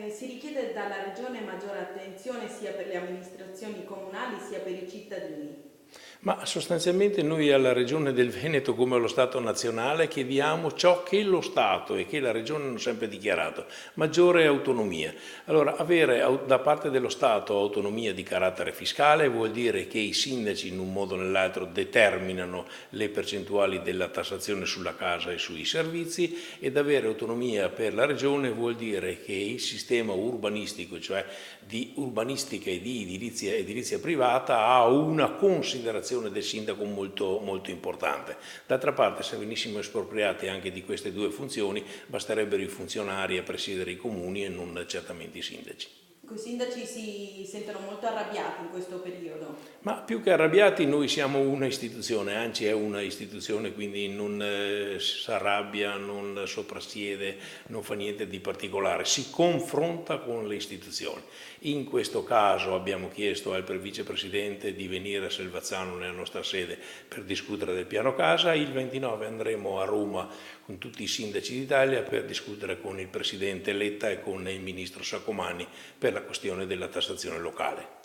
Si richiede dalla Regione maggiore attenzione sia per le amministrazioni comunali sia per i cittadini. Ma sostanzialmente noi alla Regione del Veneto, come allo Stato nazionale, chiediamo ciò che lo Stato e che la Regione hanno sempre dichiarato: maggiore autonomia. Allora, avere da parte dello Stato autonomia di carattere fiscale vuol dire che i sindaci in un modo o nell'altro determinano le percentuali della tassazione sulla casa e sui servizi, ed avere autonomia per la Regione vuol dire che il sistema urbanistico, cioè di urbanistica e di edilizia privata, ha una considerazione del sindaco molto, molto importante. D'altra parte, se venissimo espropriati anche di queste due funzioni, basterebbero i funzionari a presiedere i comuni e non certamente i sindaci. I sindaci si sentono molto arrabbiati in questo periodo. Ma più che arrabbiati, noi siamo una istituzione, ANCI è una istituzione, quindi non si arrabbia, non soprassiede, non fa niente di particolare, si confronta con le istituzioni. In questo caso abbiamo chiesto al vicepresidente di venire a Selvazzano, nella nostra sede, per discutere del piano casa. Il 29 andremo a Roma con tutti i sindaci d'Italia per discutere con il presidente Letta e con il ministro Saccomanni per la questione della tassazione locale.